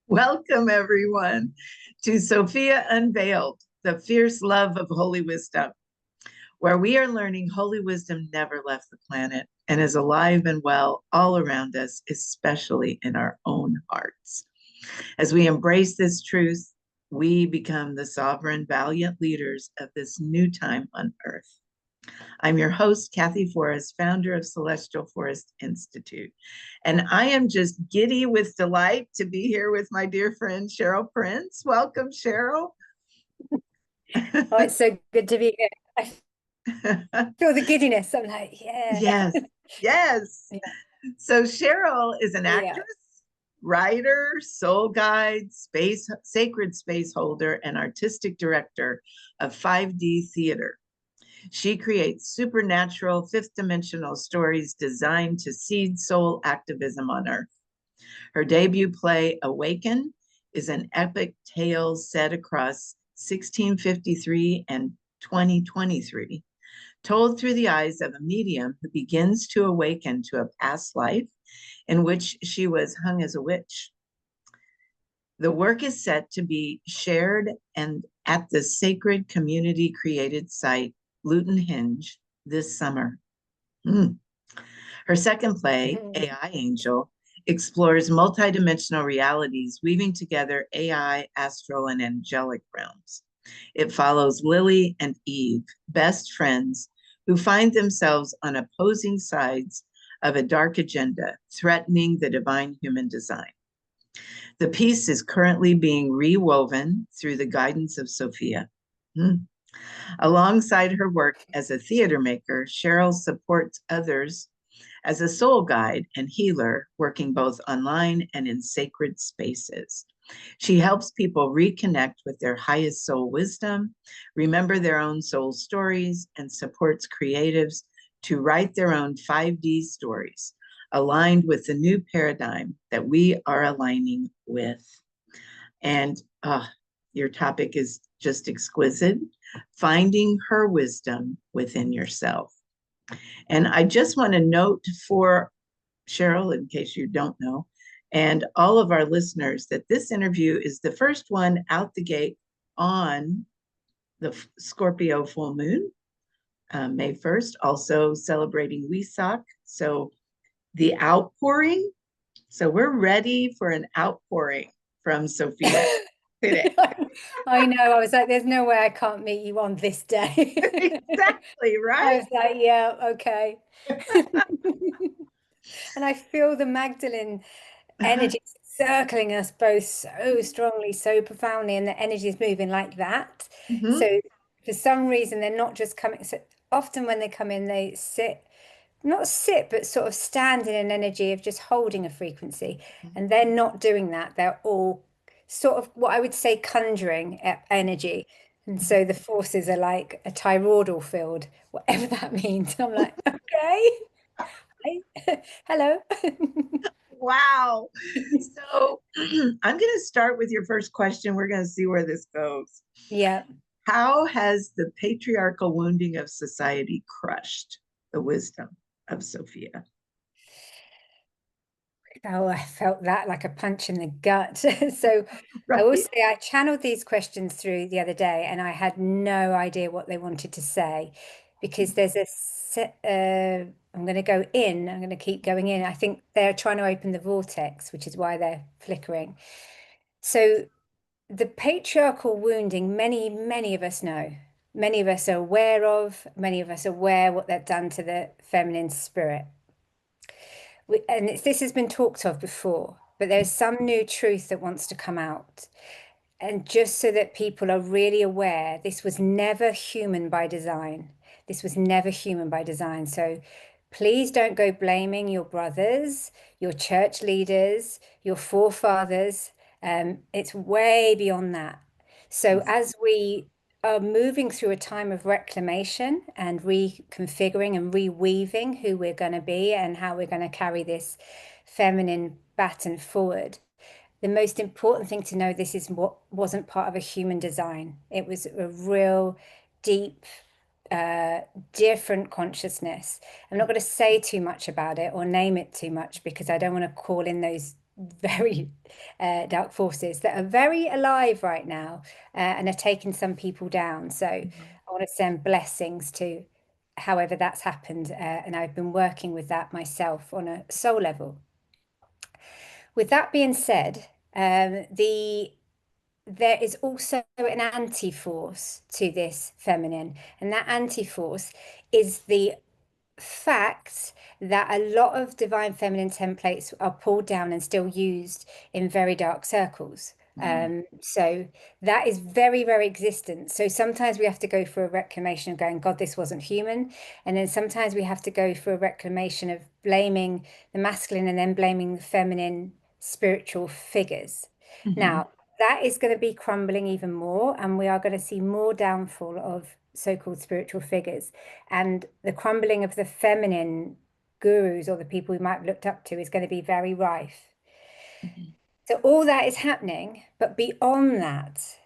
Welcome, everyone, to Sophia Unveiled, the fierce love of holy wisdom, where we are learning holy wisdom never left the planet and is alive and well all around us, especially in our own hearts. As we embrace this truth, we become the sovereign, valiant leaders of this new time on earth. I'm your host, Kathy Forrest, founder of Celestial Forest Institute. And I am just giddy with delight to be here with my dear friend, Cheryl Prince. Welcome, Cheryl. Oh, it's so good to be here. I feel the giddiness. I'm like, yeah. Yes, yes. Yeah. So Cheryl is an Yeah. actress, writer, soul guide, sacred space holder, and artistic director of 5D theater. She creates supernatural, fifth dimensional stories designed to seed soul activism on Earth. Her debut play, Awaken, is an epic tale set across 1653 and 2023, told through the eyes of a medium who begins to awaken to a past life in which she was hung as a witch. The work is set to be shared and at the sacred community created site Luton Hinge this summer. Her second play, AI Angel, explores multidimensional realities, weaving together AI, astral, and angelic realms. It follows Lily and Eve, best friends, who find themselves on opposing sides of a dark agenda threatening the divine human design. The piece is currently being rewoven through the guidance of Sophia. Alongside her work as a theater maker, Cheryl supports others as a soul guide and healer, working both online and in sacred spaces. She helps people reconnect with their highest soul wisdom, remember their own soul stories, and supports creatives to write their own 5D stories, aligned with the new paradigm that we are aligning with. And your topic is just exquisite, finding her wisdom within yourself. And I just want to note for Cheryl, in case you don't know, and all of our listeners, that this interview is the first one out the gate on the Scorpio full moon, May 1st, also celebrating Wesak. So the outpouring. So we're ready for an outpouring from Sophia today. I know. I was like, there's no way I can't meet you on this day. Exactly, I right? was like, yeah, okay. And I feel the Magdalene energy circling us both so strongly, so profoundly, and the energy is moving like that. Mhm. So for some reason, they're not just coming. So often when they come in, they sit, not sit, but sort of stand in an energy of just holding a frequency. And they're not doing that. They're all sort of what I would say conjuring energy. And so the forces are like a toroidal field, whatever that means. I'm like, okay, hello. Wow. So I'm going to start with your first question. We're going to see where this goes. Yeah. How has the patriarchal wounding of society crushed the wisdom of Sophia? Oh, I felt that like a punch in the gut. So I will Right. say I channeled these questions through the other day and I had no idea what they wanted to say because there's a set, I'm going to go in, I'm going to keep going in. I think they're trying to open the vortex, which is why they're flickering. So the patriarchal wounding, many of us know, many of us are aware of, many of us are aware what they've done to the feminine spirit. And this has been talked of before, but there's some new truth that wants to come out. And just so that people are really aware, this was never human by design. This was never human by design. So please don't go blaming your brothers, your church leaders, your forefathers. It's way beyond that. So as we are moving through a time of reclamation and reconfiguring and reweaving who we're going to be and how we're going to carry this feminine baton forward, the most important thing to know, this is what wasn't part of a human design. It was a real deep uh, different consciousness. I'm not going to say too much about it or name it too much because I don't want to call in those very dark forces that are very alive right now and are taking some people down. So I want to send blessings to however that's happened. And I've been working with that myself on a soul level. With that being said, there is also an anti-force to this feminine, and that anti-force is the fact that a lot of divine feminine templates are pulled down and still used in very dark circles. So that is very, very existent. So sometimes we have to go for a reclamation of going, God, this wasn't human. And then sometimes we have to go for a reclamation of blaming the masculine and then blaming the feminine spiritual figures. Mhm. Now, that is going to be crumbling even more, and we are going to see more downfall of so-called spiritual figures. And the crumbling of the feminine gurus or the people we might have looked up to is going to be very rife. Mhm. So all that is happening, but beyond that,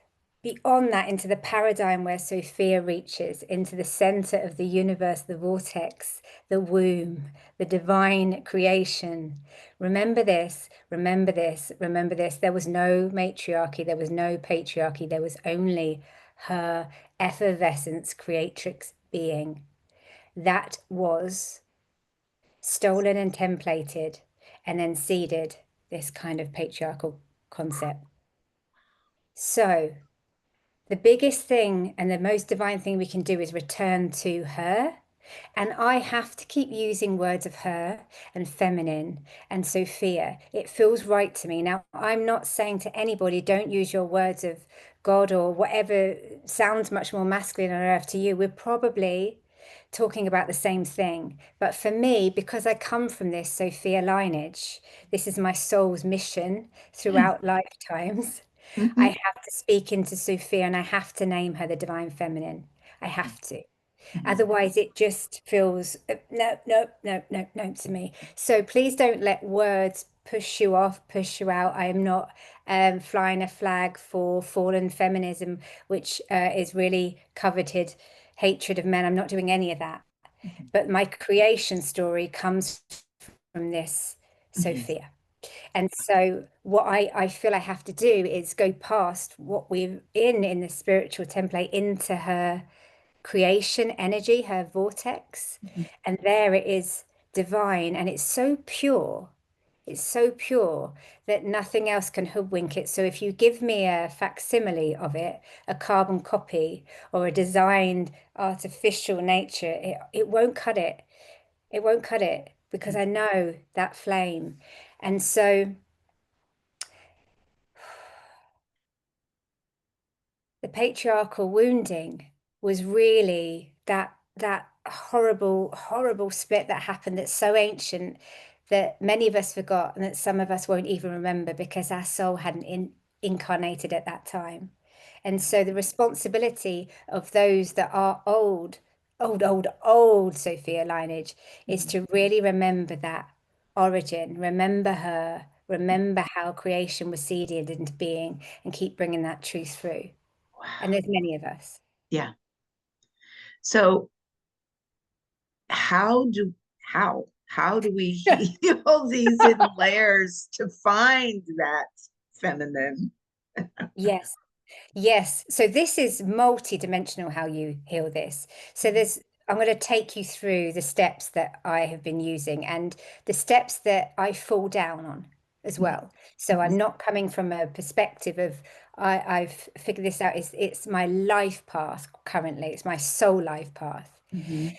into the paradigm where Sophia reaches, into the center of the universe, the vortex, the womb, the divine creation. Remember this, remember this, remember this. There was no matriarchy, there was no patriarchy, there was only her effervescence creatrix being. That was stolen and templated and then seeded this kind of patriarchal concept. So, the biggest thing and the most divine thing we can do is return to her. And I have to keep using words of her and feminine and Sophia. It feels right to me. Now, I'm not saying to anybody, don't use your words of God or whatever sounds much more masculine on earth to you. We're probably talking about the same thing. But for me, because I come from this Sophia lineage, this is my soul's mission throughout lifetimes. I Mhm. have to speak into Sophia and I have to name her the divine feminine. I have to. Mhm. Otherwise, it just feels no, no, no, no, no to me. So please don't let words push you off, push you out. I am not flying a flag for fallen feminism, which is really coveted hatred of men. I'm not doing any of that. Mhm. But my creation story comes from this Mhm. Sophia. And so what I feel I have to do is go past what we're in the spiritual template into her creation energy, her vortex. Mhm. And there it is divine and it's so pure. It's so pure that nothing else can hoodwink it. So if you give me a facsimile of it, a carbon copy or a designed artificial nature, it won't cut it. It won't cut it because I know that flame. And so the patriarchal wounding was really that horrible, horrible split that happened that's so ancient that many of us forgot and that some of us won't even remember because our soul hadn't incarnated at that time. And so the responsibility of those that are old Sophia lineage is Mhm. to really remember that origin, remember her, remember how creation was seeded into being, and keep bringing that truth through. And Wow. there's many of us. Yeah. So how do how do we heal these hidden layers to find that feminine? Yes. Yes. So this is multi-dimensional how you heal this. So I'm going to take you through the steps that I have been using and the steps that I fall down on as well. So I'm Mhm. not coming from a perspective of I've figured this out. It's my life path currently. It's my soul life path. Mhm.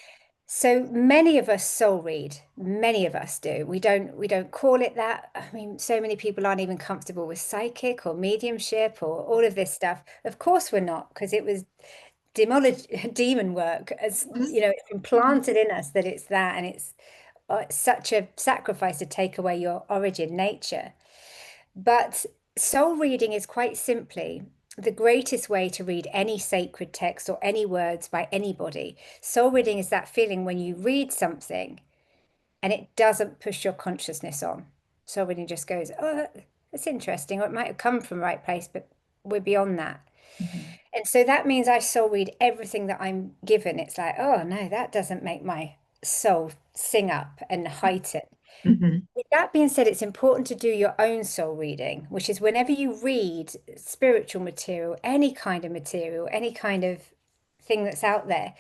So many of us soul read, many of us do. We don't call it that. I mean, so many people aren't even comfortable with psychic or mediumship or all of this stuff. Of course we're not, because it was demon work, as you know, it's Mhm. implanted in us that it's that, and it's such a sacrifice to take away your origin nature. But soul reading is quite simply the greatest way to read any sacred text or any words by anybody. Soul reading is that feeling when you read something and it doesn't push your consciousness on. Soul reading just goes, oh, that's interesting, or it might have come from the right place, but we're beyond that. Mhm. And so that means I soul read everything that I'm given. It's like, oh no, that doesn't make my soul sing up and heighten. Mhm. With that being said, it's important to do your own soul reading, which is whenever you read spiritual material, any kind of thing that's out there,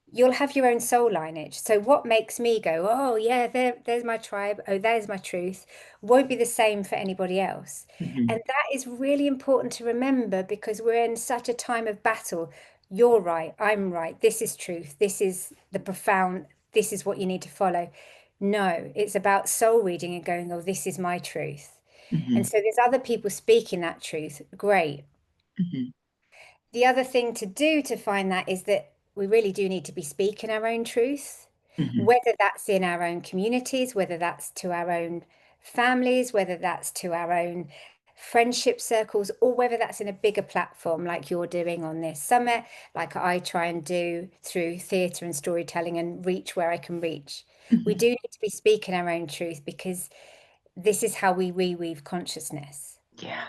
you'll have your own soul lineage. So what makes me go, oh yeah, there's my tribe, oh, there's my truth, won't be the same for anybody else. Mhm. And that is really important to remember because we're in such a time of battle. You're right, I'm right, this is truth, this is the profound, this is what you need to follow. No, it's about soul reading and going, oh, this is my truth. And Mhm. so there's other people speaking that truth. Great. Mhm. The other thing to do to find that is that we really do need to be speaking our own truth, Mhm. whether that's in our own communities, whether that's to our own families, whether that's to our own friendship circles, or whether that's in a bigger platform like you're doing on this summit, like I try and do through theatre and storytelling and reach where I can reach. We Mhm. do need to be speaking our own truth because this is how we reweave consciousness. Yeah.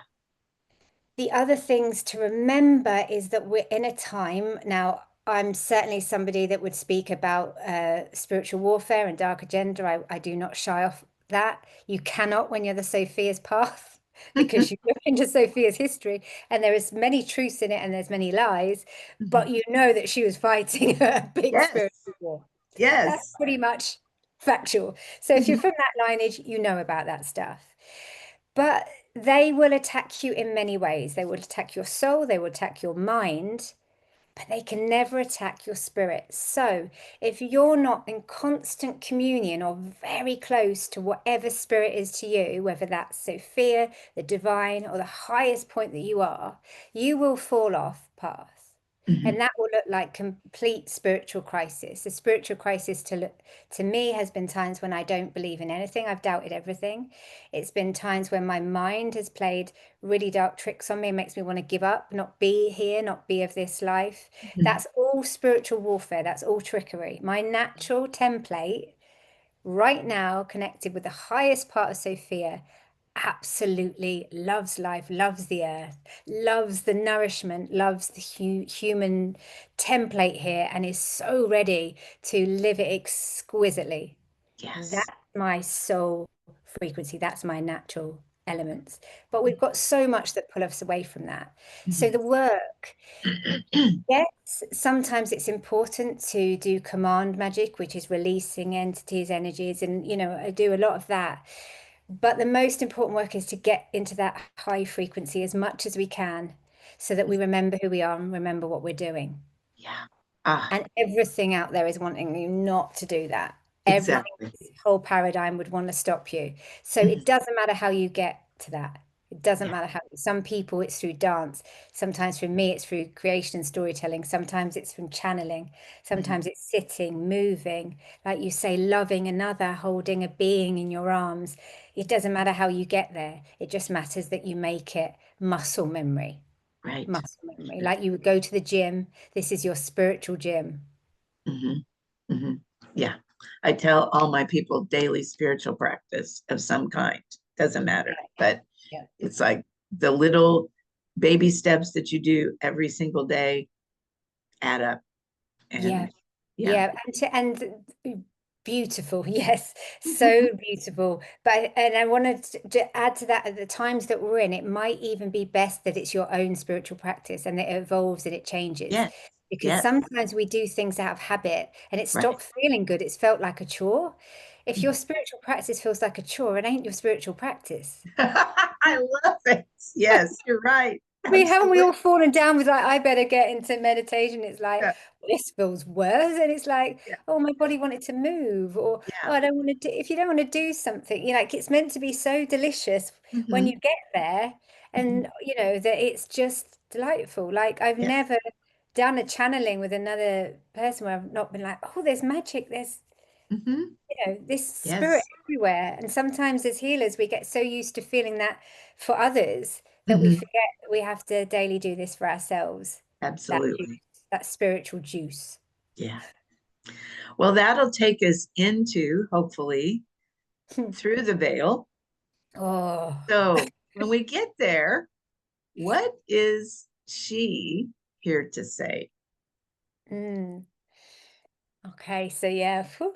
The other things to remember is that we're in a time now. I'm certainly somebody that would speak about spiritual warfare and dark agenda. I do not shy off that. You cannot when you're the Sophia's path because you look into Sophia's history and there is many truths in it and there's many lies, but Mhm. you know that she was fighting a big Yes. spiritual war. That's Yes. pretty much factual. So if you're Mhm. from that lineage, you know about that stuff. But they will attack you in many ways. They will attack your soul, they will attack your mind, but they can never attack your spirit. So if you're not in constant communion or very close to whatever spirit is to you, whether that's Sophia, the divine, or the highest point that you are, you will fall off path. Mhm. And that will look like complete spiritual crisis. The spiritual crisis to me has been times when I don't believe in anything. I've doubted everything. It's been times when my mind has played really dark tricks on me and makes me want to give up, not be here, not be of this life. Mhm. That's all spiritual warfare. That's all trickery. My natural template right now, connected with the highest part of Sophia, absolutely loves life, loves the earth, loves the nourishment, loves the human template here, and is so ready to live it exquisitely. Yes. That's my soul frequency. That's my natural elements. But we've got so much that pull us away from that. So Mhm. the work, yes, sometimes it's important to do command magic, which is releasing entities, energies, and I do a lot of that. But the most important work is to get into that high frequency as much as we can so that we remember who we are and remember what we're doing. Yeah. Ah, And everything out there is wanting you not to do that. Everything, exactly. this whole paradigm would want to stop you. So Mhm. it doesn't matter how you get to that. It doesn't Yeah. matter how, some people it's through dance. Sometimes for me, it's through creation and storytelling. Sometimes it's from channeling. Mhm. Sometimes it's sitting, moving, like you say, loving another, holding a being in your arms. It doesn't matter how you get there. It just matters that you make it muscle memory, Right. muscle memory. Like you would go to the gym. This is your spiritual gym. Mhm. Mhm. Yeah. I tell all my people daily spiritual practice of some kind. Doesn't matter. But Yeah. it's like the little baby steps that you do every single day add up. Yeah. And yeah. Yeah. And beautiful. Yes. So beautiful. But and I wanted to add to that at the times that we're in, it might even be best that it's your own spiritual practice and it evolves and it changes. Yes. Because Yes. sometimes we do things out of habit and it Right. stopped feeling good. It's felt like a chore. If your spiritual practice feels like a chore, it ain't your spiritual practice. I love it. Yes, you're right. Haven't we Absolutely. all fallen down with like, I better get into meditation? It's like, Yeah. this feels worse. And it's like, Yeah. oh, my body wanted to move, or oh, Yeah. I don't want to do, if you don't want to do something, like it's meant to be so delicious when you Hmm. get there, Hmm. and that it's just delightful. Like I've Yes. never done a channeling with another person where I've not been like, oh, there's magic, there's Hmm. this spirit Yes. everywhere. And sometimes as healers, we get so used to feeling that for others that we Hmm. forget that we have to daily do this for ourselves. That juice, Absolutely. that spiritual juice. Yeah. Well, that'll take us into, hopefully, through the veil. Oh, So when we get there, what is she here to say? Mm. Okay, so yeah, phew,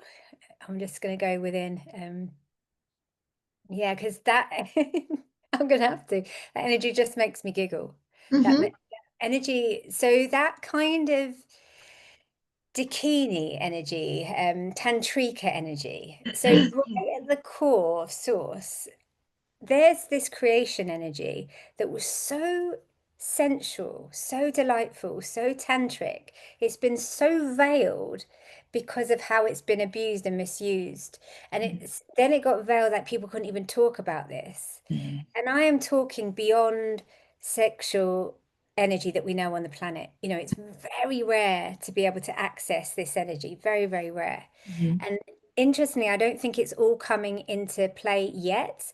I'm just gonna go within. Yeah, because that I'm gonna have to. That energy just makes me giggle. That Hmm. energy, so that kind of Dakini energy, Tantrika energy. So right at the core of Source, there's this creation energy that was so sensual, so delightful, so tantric. It's been so veiled because of how it's been abused and misused. And then it got veiled that people couldn't even talk about this. And I am talking beyond sexual energy that we know on the planet. You know, it's very rare to be able to access this energy, very, very rare. Hmm. And interestingly, I don't think it's all coming into play yet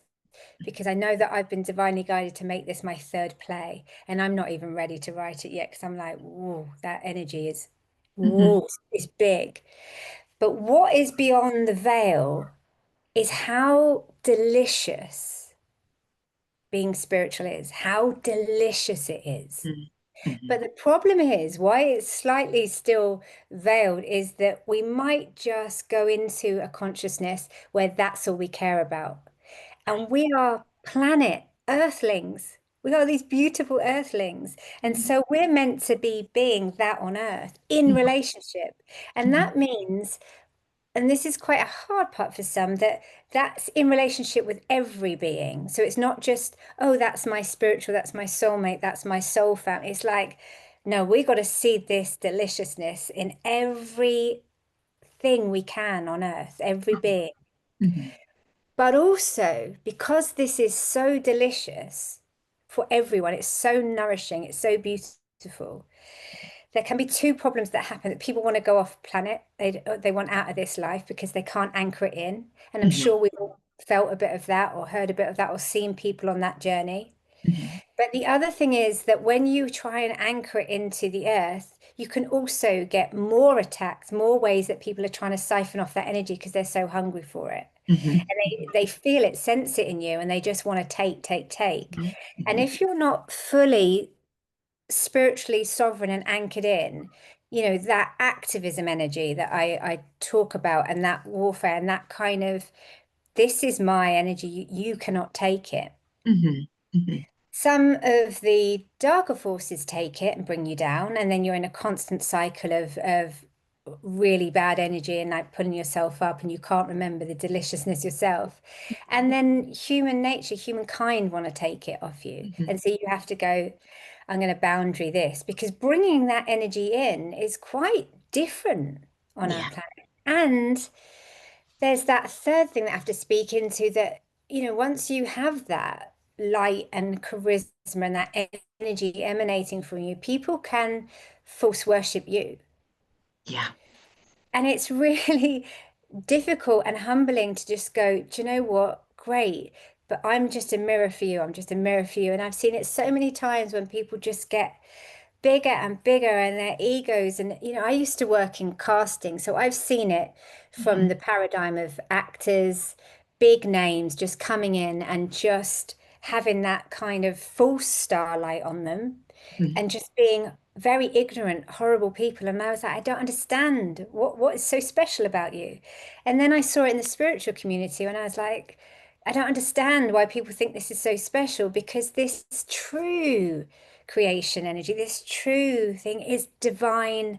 because I know that I've been divinely guided to make this my third play, and I'm not even ready to write it yet because I'm like, whoa, that energy is, Hmm. whoa, it's big. But what is beyond the veil is how delicious being spiritual is, how delicious it is. Hmm. But the problem is, why it's slightly still veiled is that we might just go into a consciousness where that's all we care about. And we are planet earthlings. We are these beautiful earthlings. And so we're meant to be being that on earth in relationship. And that means, and this is quite a hard part for some, that that's in relationship with every being. So it's not just, oh, that's my spiritual, that's my soulmate, that's my soul family. It's like, no, we got to see this deliciousness in everything we can on earth, every being. Hmm. But also, because this is so delicious for everyone, it's so nourishing, it's so beautiful. There can be two problems that happen that people want to go off planet. They want out of this life because they can't anchor it in. And I'm Hmm. sure we've all felt a bit of that or heard a bit of that or seen people on that journey. Hmm. But the other thing is that when you try and anchor it into the earth, you can also get more attacks, more ways that people are trying to siphon off that energy because they're so hungry for it. Hmm. And they feel it, sense it in you, and they just want to take, take, take. And Hmm. if you're not fully spiritually sovereign and anchored in, you know, that activism energy that I talk about and that warfare and that kind of, this is my energy, you cannot take it. Hmm. Hmm. Some of the darker forces take it and bring you down, and then you're in a constant cycle of really bad energy and like pulling yourself up, and you can't remember the deliciousness yourself. And then human nature, humankind want to take it off you. Hmm. And so you have to go, I'm going to boundary this because bringing that energy in is quite different on our Yeah. planet. And there's that third thing that I have to speak into that, you know, once you have that light and charisma and that energy emanating from you, people can false worship you. Yeah. And it's really difficult and humbling to just go, do you know what? Great. But I'm just a mirror for you. I'm just a mirror for you. And I've seen it so many times when people just get bigger and bigger and their egos. And, you know, I used to work in casting, so I've seen it from Hmm. the paradigm of actors, big names just coming in and just having that kind of false starlight on them Hmm. and just being very ignorant, horrible people. And I was like, I don't understand what is so special about you. And then I saw it in the spiritual community and I was like, I don't understand why people think this is so special because this true creation energy, this true thing is divine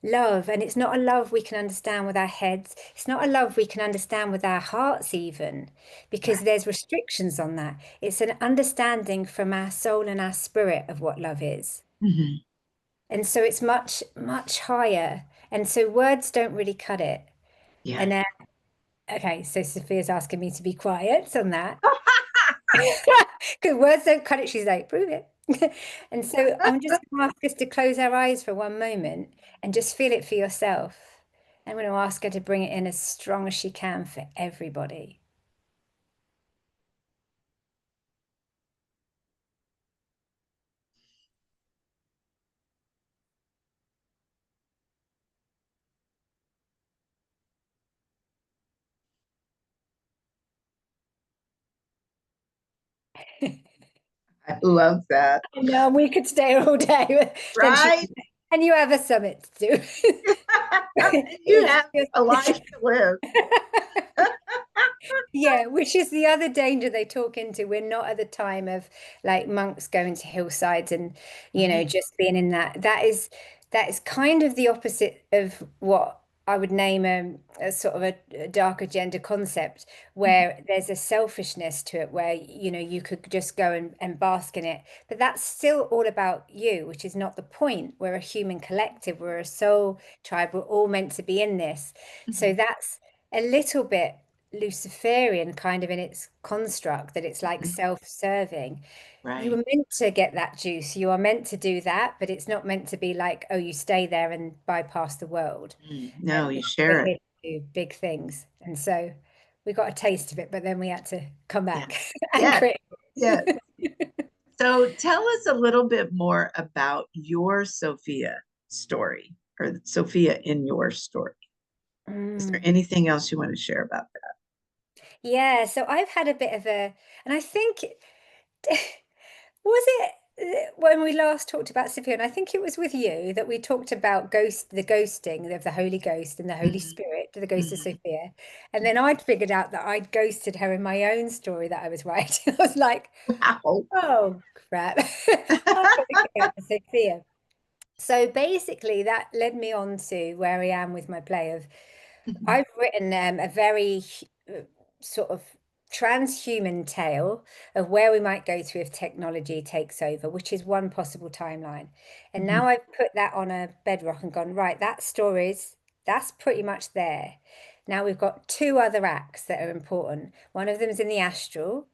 love. And it's not a love we can understand with our heads. It's not a love we can understand with our hearts, even because Right. there's restrictions on that. It's an understanding from our soul and our spirit of what love is. Hmm. And so it's much, much higher. And so words don't really cut it. Yeah. And okay, so Sophia's asking me to be quiet on that. Because words don't cut it. She's like, prove it. And so I'm just going to ask us to close our eyes for one moment and just feel it for yourself. I'm going to ask her to bring it in as strong as she can for everybody. I love that. I know we could stay all day. Then she, Right? and you have a summit to do. You It's have a life just, to live. yeah, which is the other danger they talk into. We're not at the time of like monks going to hillsides and, Mhm, just being in that. That is kind of the opposite of what I would name a sort of a dark agenda concept, mhm, where there's a selfishness to it, where you could just go and bask in it. But that's still all about you, which is not the point. We're a human collective, we're a soul tribe, we're all meant to be in this. So mhm, that's a little bit Luciferian kind of in its construct, that it's like mhm. self-serving. You were Right. meant to get that juice. You are meant to do that, but it's not meant to be like, oh, you stay there and bypass the world. No, you We're share it. here to do big things. And so we got a taste of it, but then we had to come Yeah. back and Yeah. create. Yeah. So tell us a little bit more about your Sophia story or Sophia in your story. Is there Mm. anything else you want to share about Yeah, so I've had a bit of and I think, was it when we last talked about Sophia, and I think it was with you that we talked about the ghosting of the Holy Ghost and the that? Holy Spirit, the ghost of Mhm, Sophia. And then I'd figured out that I'd ghosted her in my own story that I was writing. I was like, wow. oh crap, I've got to get out to Sophia. So basically, that led me on to where I am with my play of Mhm, I've written a very uh, sort of transhuman tale of where we might go to if technology takes over, which is one possible timeline. And mhm, now I've put that on a bedrock and gone, right, that's pretty much there. Now we've got two other acts that are important. One of them is in the astral.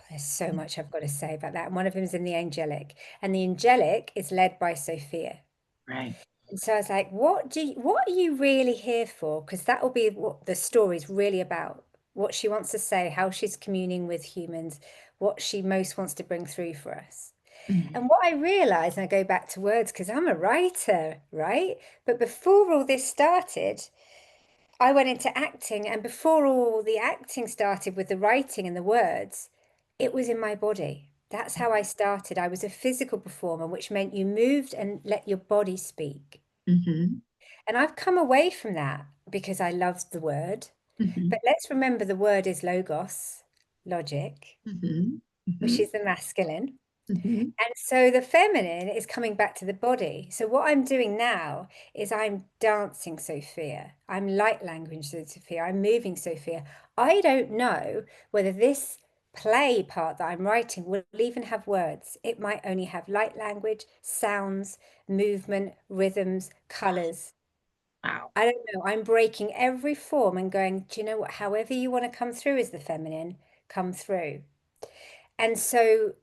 There's so much I've got to say about that. And one of them is in the angelic. And the angelic is led by Sophia. right. And so I was like, what are you really here for? Because that will be what the story's really about. What she wants to say, how she's communing with humans, what she most wants to bring through for us. Mhm, And what I realized, and I go back to words because I'm a writer, right? But before all this started, I went into acting, and before all the acting started with the writing and the words, it was in my body. That's how I started. I was a physical performer, which meant you moved and let your body speak. mhm, And I've come away from that because I loved the word. mhm, But let's remember the word is logos, logic, mhm, which mhm, is the masculine. mhm, And so the feminine is coming back to the body. So what I'm doing now is I'm dancing Sophia. I'm light language Sophia. I'm moving Sophia. I don't know whether this play part that I'm writing will even have words. It might only have light language, sounds, movement, rhythms, colors. wow. I don't know. I'm breaking every form and going, do you know what? However you want to come through as the feminine, come through. And so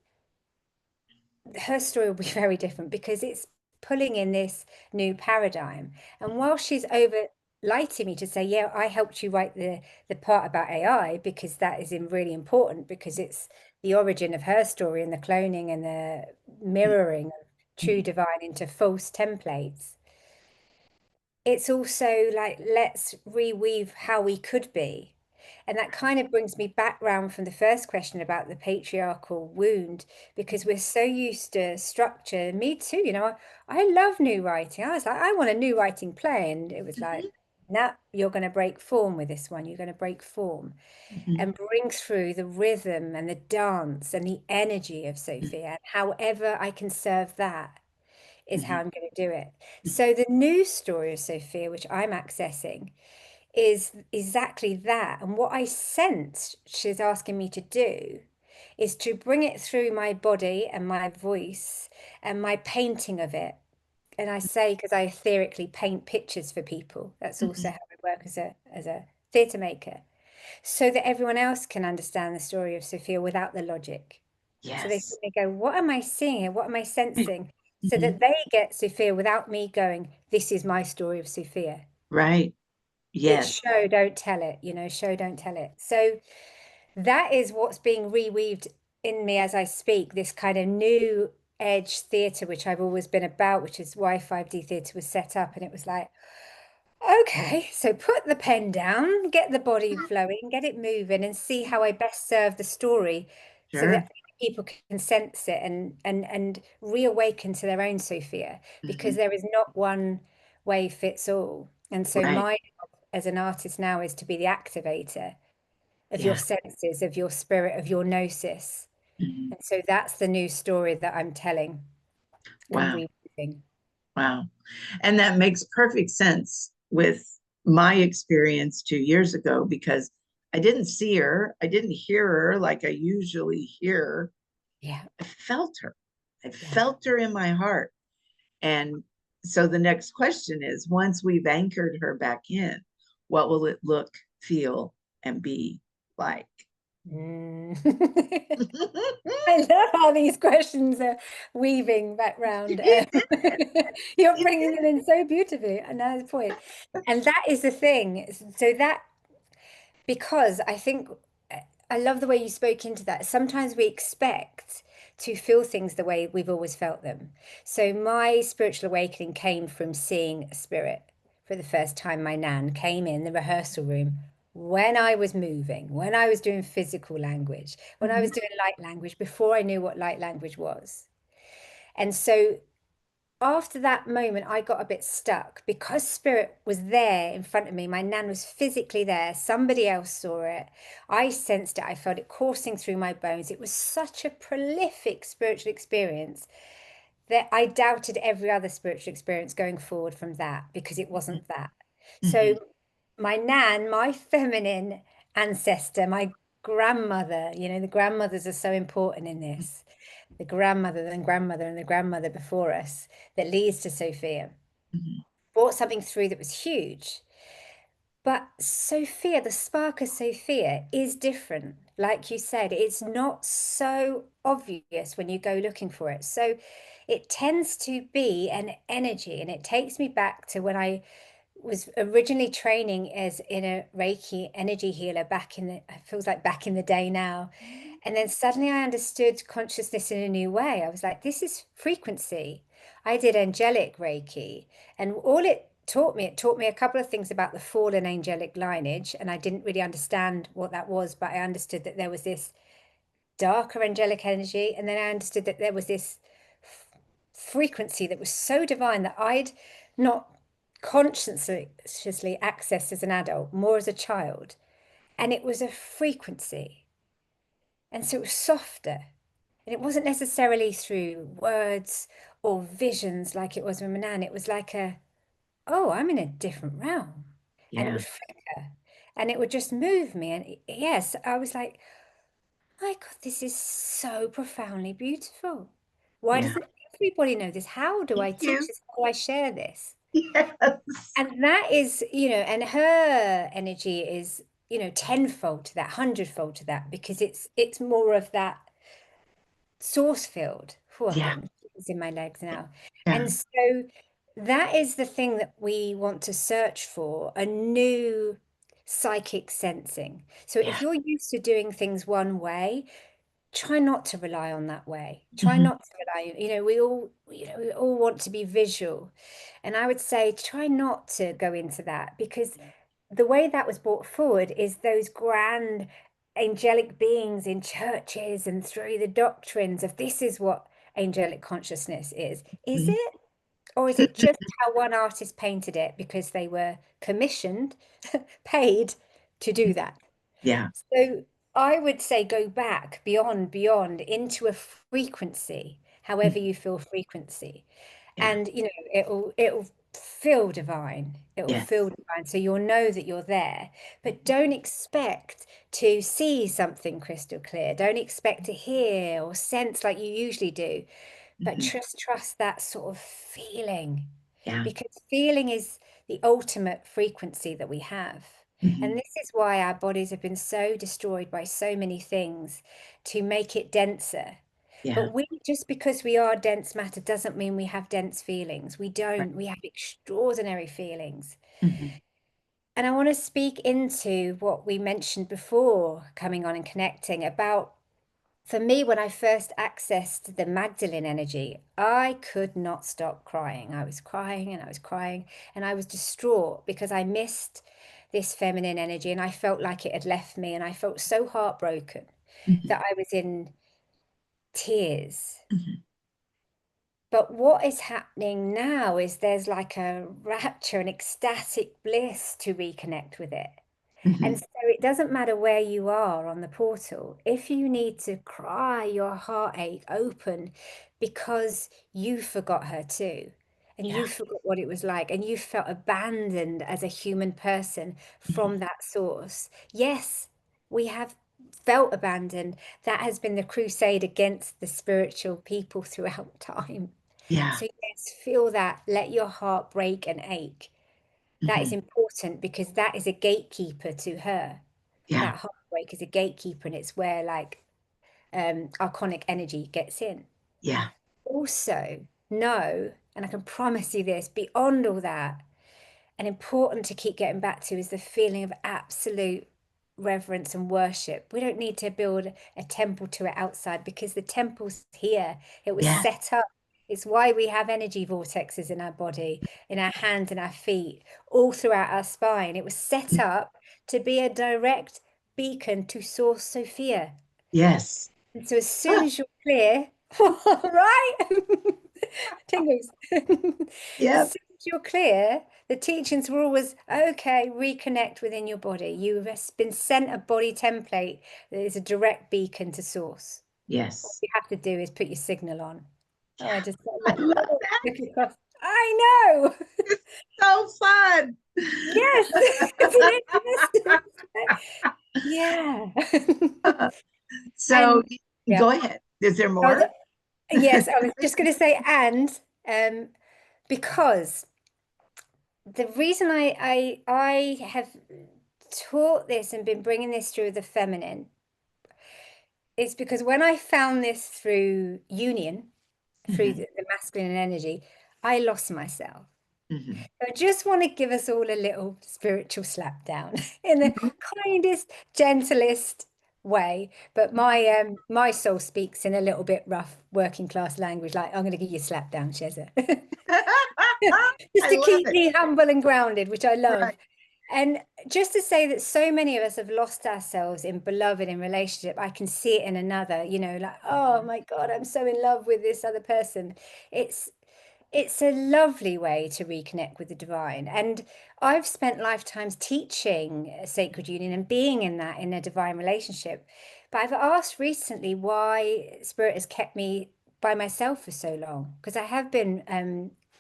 her story will be very different because it's pulling in this new paradigm. And while she's over lighting me to say, yeah, I helped you write the part about AI because that is really important because it's the origin of her story and the cloning and the mirroring of true Mhm, divine into false templates. It's also like, let's reweave how we could be. And that kind of brings me back round from the first question about the patriarchal wound, because we're so used to structure. Me too, I love new writing. I was like, I want a new writing play. And it was like, mhm, nah, you're going to break form with this one. You're going to break form mhm, and bring through the rhythm and the dance and the energy of Sophia. And however I can serve that is how mhm, I'm going to do it. mhm, So the new story of Sophia, which I'm accessing, is exactly that. And what I sense she's asking me to do is to bring it through my body and my voice and my painting of it. And I say because I etherically paint pictures for people. That's also mhm. how I work as a theatre maker, so that everyone else can understand the story of Sophia without the logic. So Yes. they go, what am I seeing here? What am I Right. sensing? So Mhm, that they get Sophia without me going, this is my story of Sophia. right. It's Yes. show, don't tell it, show, don't tell it. So that is what's being reweaved in me as I speak, this kind of new edge theatre, which I've always been about, which is why 5D theatre was set up. And it was like, okay, so put the pen down, get the body flowing, get it moving, and see how I best serve the story so that Sure. people can sense it and reawaken to their own Sophia, because Mhm. there is not one way fits all. And so Right. my job as an artist now is to be the activator of your Yeah. senses, of your spirit, of your gnosis. Mhm. And so that's the new story that I'm telling and Wow. reading. Wow. And that makes perfect sense with my experience 2 years ago because I didn't see her. I didn't hear her like I usually hear. Yeah, I felt her. I yeah. felt her in my heart. And so the next question is once we've anchored her back in, what will it look, feel, and be like? Mm. I love how these questions are weaving back round. You're bringing them in so beautifully. Another point. And that is the thing. So that, because I think I love the way you spoke into that. Sometimes we expect to feel things the way we've always felt them. So my spiritual awakening came from seeing a spirit for the first time. My nan came in the rehearsal room when I was moving, when I was doing physical language, when I Mhm. was doing light language, before I knew what light language was. And so after that moment, I got a bit stuck because spirit was there in front of me. My nan was physically there. Somebody else saw it. I sensed it. I felt it coursing through my bones. It was such a prolific spiritual experience that I doubted every other spiritual experience going forward from that because it wasn't that. So, Mhm. my nan, my feminine ancestor, my grandmother, the grandmothers are so important in this, the grandmother and grandmother and the grandmother before us that leads to Sophia, Mhm. brought something through that was huge. But Sophia, the spark of Sophia is different. Like you said, it's not so obvious when you go looking for it. So it tends to be an energy. And it takes me back to when I was originally training as in a Reiki energy healer back in the, it feels like back in the day now. And then suddenly I understood consciousness in a new way. I was like, this is frequency. I did angelic Reiki, and all it taught me a couple of things about the fallen angelic lineage. And I didn't really understand what that was, but I understood that there was this darker angelic energy. And then I understood that there was this frequency that was so divine that I'd not consciously accessed as an adult, more as a child. And it was a frequency. And so it was softer. And it wasn't necessarily through words or visions like it was with Manan. It was like oh, I'm in a different realm. And it Yeah. would flicker and it would just move me. And yes, I was like, my God, this is so profoundly beautiful. Why Yeah. doesn't everybody know this? How do I Thank teach you. this? How do I share this? Yes. And that is, and her energy is, tenfold to that, hundredfold to that, because it's more of that source field. Oh, I'm Yeah. getting it's in my legs now. Yeah. And so that is the thing that we want to search for, a new psychic sensing. So if Yeah. you're used to doing things one way, try not to rely on that way. Try Mhm. not to rely, we all want to be visual. And I would say try not to go into that, because the way that was brought forward is those grand angelic beings in churches and through the doctrines of this is what angelic consciousness is. Is Mhm. it? Or is it just how one artist painted it because they were commissioned, paid to do that? Yeah. So I would say go back beyond into a frequency, however Mhm. you feel frequency. Yeah. And it'll feel divine. It will feel Yes. divine. So you'll know that you're there. But don't expect to see something crystal clear. Don't expect to hear or sense like you usually do, but Mhm. trust that sort of feeling, Yeah. because feeling is the ultimate frequency that we have. And Mhm. this is why our bodies have been so destroyed by so many things to make it denser. Yeah. But we, just because we are dense matter doesn't mean we have dense feelings. We Right. don't. We have extraordinary feelings. Mhm. And I want to speak into what we mentioned before coming on and connecting about, for me, when I first accessed the Magdalene energy, I could not stop crying. I was crying and I was crying and I was distraught because I missed this feminine energy and I felt like it had left me, and I felt so heartbroken Mhm. that I was in tears. Mhm. But what is happening now is there's like a rapture, an ecstatic bliss to reconnect with it. And Mhm. so it doesn't matter where you are on the portal. If you need to cry your heartache open because you forgot her too, and Yeah. you forgot what it was like, and you felt abandoned as a human person Mhm. from that source. Yes, we have felt abandoned. That has been the crusade against the spiritual people throughout time. Yeah. So yes, feel that, let your heart break and ache. That is Mhm. important because that is a gatekeeper to her. Yeah. That heartbreak is a gatekeeper, and it's where like archonic energy gets in. Yeah. Also, know, and I can promise you this, beyond all that, and important to keep getting back to is the feeling of absolute reverence and worship. We don't need to build a temple to it outside because the temple's here. It was Yeah. set up. It's why we have energy vortexes in our body, in our hands and our feet, all throughout our spine. It was set up to be a direct beacon to Source Sophia. Yes. And so as soon Ah, as you're clear, right? Tingles. As yep. soon as you're clear, the teachings were always okay, reconnect within your body. You've been sent a body template that is a direct beacon to source. All Yes. you have to do is put your signal on. Oh, I Yeah. just got a I little love that. look across. I know. It's so fun. Yes. Isn't it? Yeah. So And yeah. go ahead. Is there Oh, more? yes, I was just going to say, and because the reason I have taught this and been bringing this through the feminine is because when I found this through union, through Mhm. the masculine energy, I lost myself. Mhm. I just want to give us all a little spiritual slap down in the Mhm. kindest, gentlest way. But my soul speaks in a little bit rough working class language, like I'm going to give you a slap down, Sheza. Just I to love keep it. me humble and grounded, which I love. Right. And just to say that so many of us have lost ourselves in beloved, in relationship. I can see it in another, like, oh Mhm. my God, I'm so in love with this other person. It's it's a lovely way to reconnect with the divine. And I've spent lifetimes teaching sacred union and being in that in a divine relationship. But I've asked recently why Spirit has kept me by myself for so long, because I have been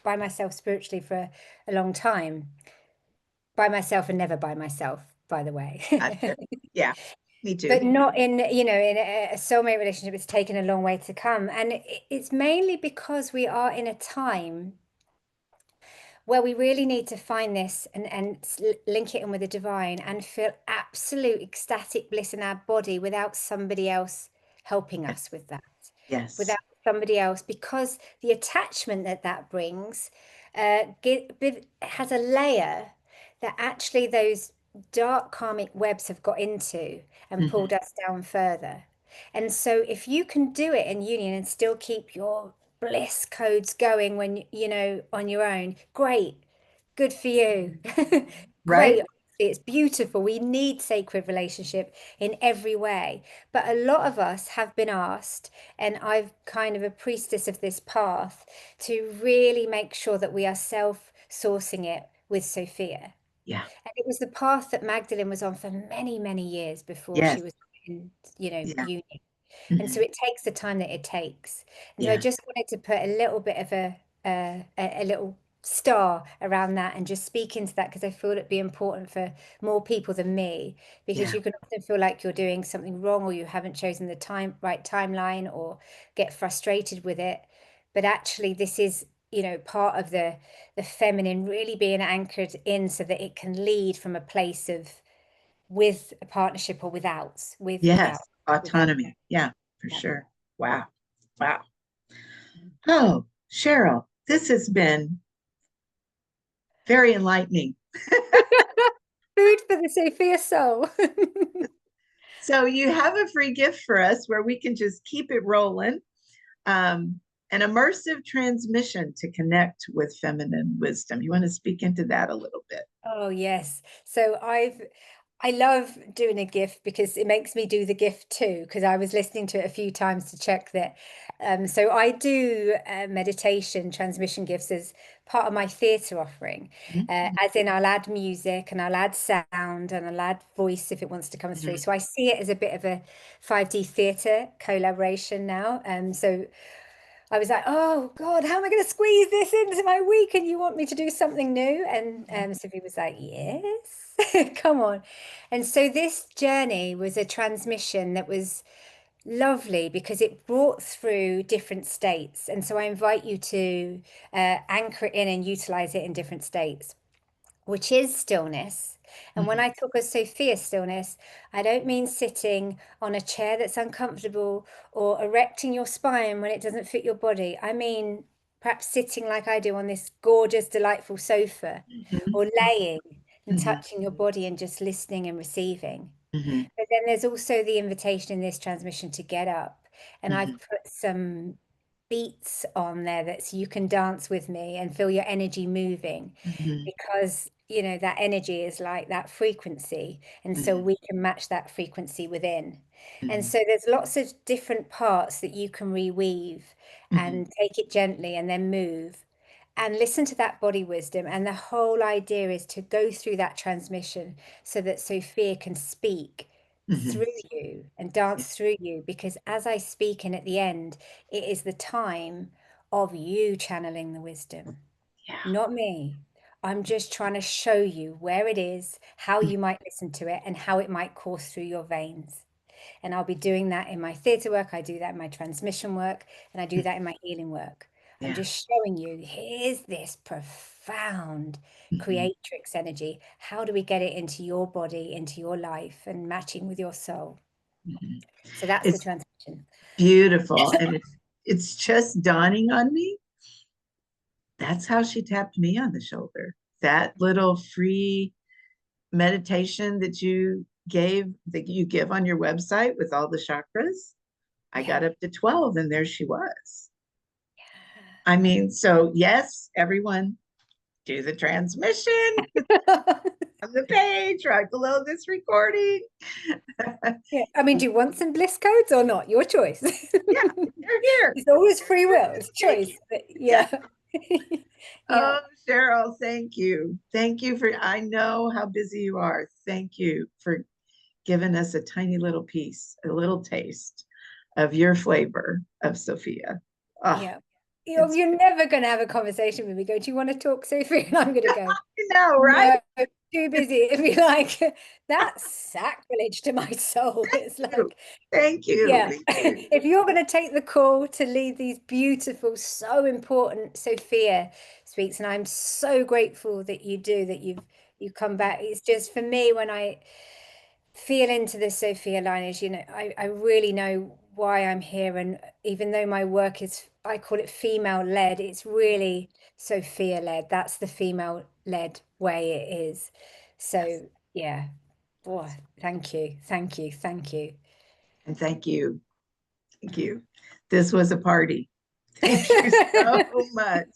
by myself spiritually for a long time, by myself and never by myself, by the way. Gotcha. Yeah, me But too. not in, in a soulmate relationship. It's taken a long way to come. And it's mainly because we are in a time where we really need to find this and link it in with the divine and feel absolute ecstatic bliss in our body without somebody else helping Yeah. us with that, Yes. without somebody else, because the attachment that that brings has a layer that actually those dark karmic webs have got into and Mhm. pulled us down further. And so if you can do it in union and still keep your bliss codes going when on your own, great, good for you. Right? Great. It's beautiful. We need sacred relationship in every way. But a lot of us have been asked, and I've kind of a priestess of this path, to really make sure that we are self-sourcing it with Sophia. Yeah. And it was the path that Magdalene was on for many, many years before Yes. she was in, Yeah. uni. And so Mhm. it takes the time that it takes. And so I Yeah. just wanted to put a little bit of a little star around that and just speak into that because I feel it'd be important for more people than me, because Yeah. you can often feel like you're doing something wrong or you haven't chosen the right timeline or get frustrated with it. But actually this is, part of the feminine really being anchored in so that it can lead from a place of with a partnership or without. Yes. Autonomy. Yeah, for Yeah. sure. Wow. Wow. Oh, Cheryl, this has been very enlightening. Food for the Sophia soul. So you have a free gift for us where we can just keep it rolling. An immersive transmission to connect with feminine wisdom. You want to speak into that a little bit? Oh yes. So I love doing a gift because it makes me do the gift too, because I was listening to it a few times to check that. So I do meditation transmission gifts as part of my theatre offering, Mhm, as in I'll add music and I'll add sound and I'll add voice if it wants to come through. mhm, So I see it as a bit of a 5D theatre collaboration now. So I was like, oh God, how am I going to squeeze this into my week? And you want me to do something new? And mhm, Sophie was like, yes, come on. And so this journey was a transmission that was lovely because it brought through different states. And so I invite you to anchor it in and utilize it in different states, which is stillness. And when mhm, I talk of Sophia stillness, I don't mean sitting on a chair that's uncomfortable or erecting your spine when it doesn't fit your body. I mean, perhaps sitting like I do on this gorgeous, delightful sofa, mhm, or laying and mhm, touching your body and just listening and receiving. mhm, But then there's also the invitation in this transmission to get up. And I've mhm, put some beats on there that so you can dance with me and feel your energy moving, mhm, because that energy is like that frequency, and so mhm, we can match that frequency within. And mhm, so there's lots of different parts that you can reweave mhm, and take it gently and then move and listen to that body wisdom. And the whole idea is to go through that transmission so that Sophia can speak mhm. through you and Yeah, dance through you, because as I speak and at the end, it is the time of you channeling the wisdom, yeah. not me. I'm just trying to show you where it is, how Mhm, you might listen to it, and how it might course through your veins. And I'll be doing that in my theatre work. I do that in my transmission work, and I do that in my healing work. I'm yeah. just showing you, here's this profound Mhm, creatrix energy. How do we get it into your body, into your life, and matching with your soul? mhm. So that's the It's transmission. beautiful. And it's just dawning on me. That's how she tapped me on the shoulder. That little free meditation that you give on your website with all the chakras. I Yeah. got up to 12 and there she was. I mean, so yes, everyone do the transmission on the page right below this recording. Yeah. I mean, do you want some bliss codes or not? Your choice. Yeah, they're here. It's always free will. It's Thank choice. you. But Yeah. yeah. Yeah. Oh, Cheryl, thank you. Thank you for, I know how busy you are. Thank you for giving us a tiny little piece, a little taste of your flavor of Sophia. Oh, Yeah. it's, You're never going to have a conversation with me. Go, do you want to talk, Sophie? And I'm going to go, you know, right? no, too busy. It'd be like, that's sacrilege to my soul. It's You. like, Thank you. yeah, Thank you. if you're going to take the call to lead these beautiful, so important Sophia speaks, and I'm so grateful that you do, that you come back. It's just for me, when I feel into the Sophia lineage, I really know why I'm here. And even though my work is, I call it female led, it's really Sophia led. That's the female led way it is. Yes. So, yeah, boy, thank you, thank you, thank you. And thank you. Thank you. This was a party. Thank you so much.